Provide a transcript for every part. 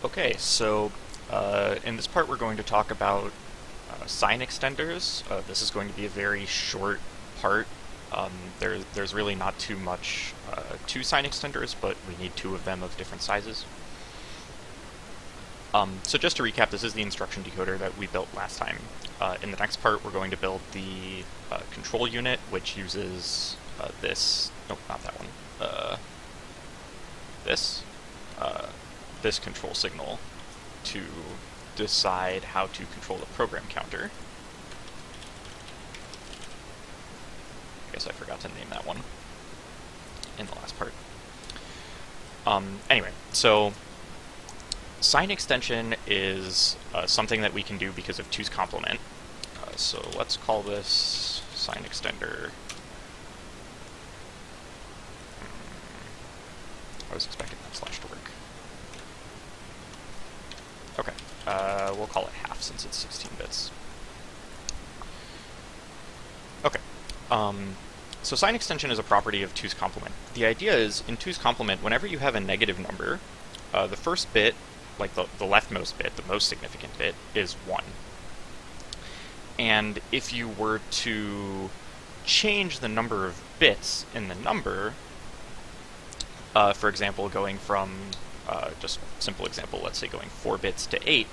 Okay, so in this part we're going to talk about sign extenders. This is going to be a very short part. There's really not too much to sign extenders, but we need two of them of different sizes. So just to recap, this is the instruction decoder that we built last time. In the next part we're going to build the control unit, which uses this, nope, not that one, this control signal to decide how to control the program counter. I guess I forgot to name that one in the last part. Anyway, so sign extension is something that we can do because of 2's complement. So let's call this sign extender. I was expecting that slash to work. Okay, we'll call it half since it's 16 bits. Okay, so sign extension is a property of 2's complement. The idea is, in 2's complement, whenever you have a negative number, the first bit, like the leftmost bit, the most significant bit, is 1. And if you were to change the number of bits in the number, for example, going from, just simple example, let's say going 4 bits to 8,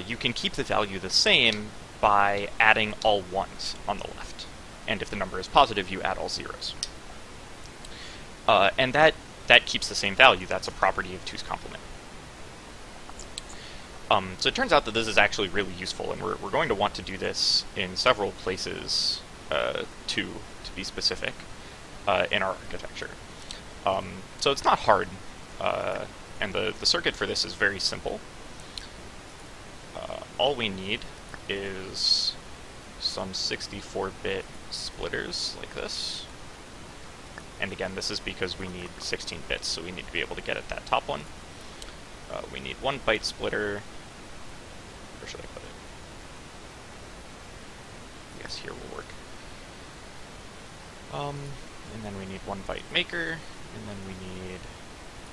you can keep the value the same by adding all 1s on the left. And if the number is positive, you add all 0s. And that keeps the same value. That's a property of 2's complement. So it turns out that this is actually really useful, and we're going to want to do this in several places, to be specific, in our architecture. So it's not hard, and the circuit for this is very simple. All we need is some 64-bit splitters like this. And again, this is because we need 16 bits, so we need to be able to get at that top one. We need 1 byte splitter. Where should I put it? I guess here will work. And then we need 1 byte maker, and then we need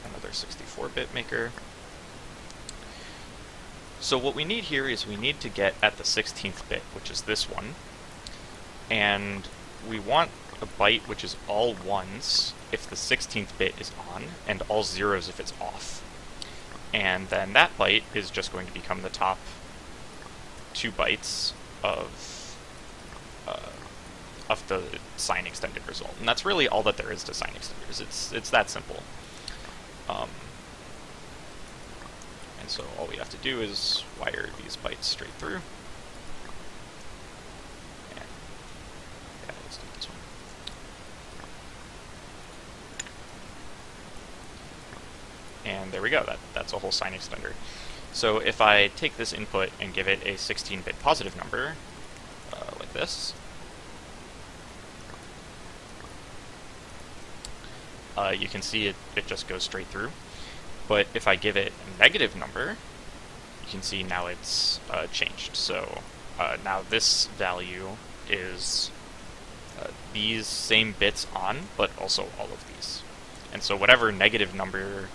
another 64-bit maker. So what we need here is we need to get at the 16th bit, which is this one, and we want a byte which is all 1s if the 16th bit is on, and all 0s if it's off. And then that byte is just going to become the top 2 bytes of the sign extended result. And that's really all that there is to sign extenders. It's that simple. And so all we have to do is wire these bytes straight through. And yeah, let's do this one. And there we go, that's a whole sign extender. So if I take this input and give it a 16-bit positive number, like this, you can see it just goes straight through. But if I give it a negative number, you can see now it's changed. So now this value is these same bits on, but also all of these. And so whatever negative number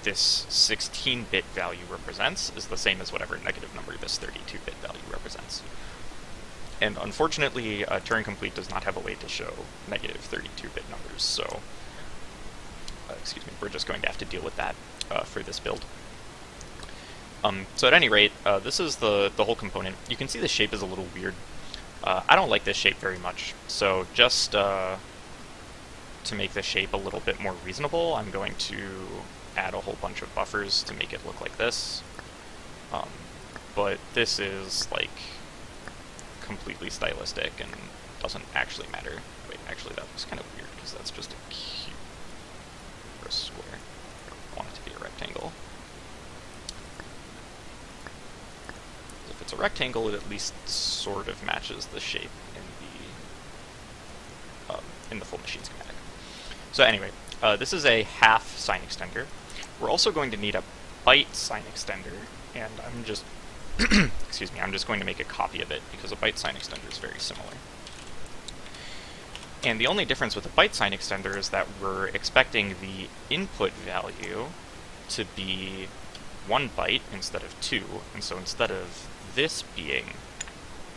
this 16-bit value represents is the same as whatever negative number this 32-bit value represents. And unfortunately, Turing Complete does not have a way to show negative 32-bit numbers, so excuse me, we're just going to have to deal with that for this build. So at any rate, this is the whole component. You can see the shape is a little weird. I don't like this shape very much, so just to make the shape a little bit more reasonable, I'm going to add a whole bunch of buffers to make it look like this. But this is like completely stylistic and doesn't actually matter. Wait, actually that was kind of weird because that's just a cube or a square. I want it to be a rectangle. If it's a rectangle, it at least sort of matches the shape in the full machine schematic. So anyway, this is a half sign extender. We're also going to need a byte sign extender, and I'm just excuse me, I'm just going to make a copy of it because a byte sign extender is very similar. And the only difference with the byte sign extender is that we're expecting the input value to be 1 byte instead of 2, and so instead of this being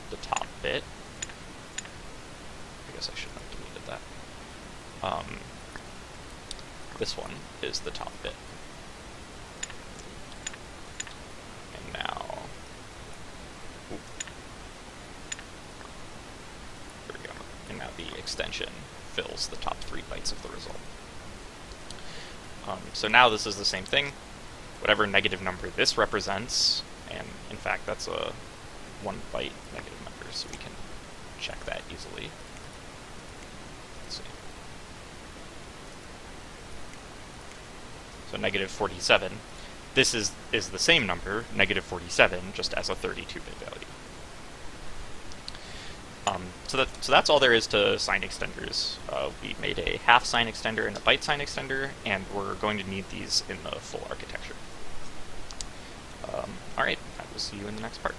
the top bit, I guess I shouldn't have deleted that. This one is the top bit. And now, there we go. And now the extension fills the top 3 bytes of the result. So now this is the same thing. Whatever negative number this represents, and in fact that's a 1 byte negative number, so we can check that easily. Let's see. So negative 47. This is the same number, negative 47, just as a 32-bit value. So that's all there is to sign extenders. We made a half sign extender and a byte sign extender, and we're going to need these in the full architecture. Alright, I will see you in the next part.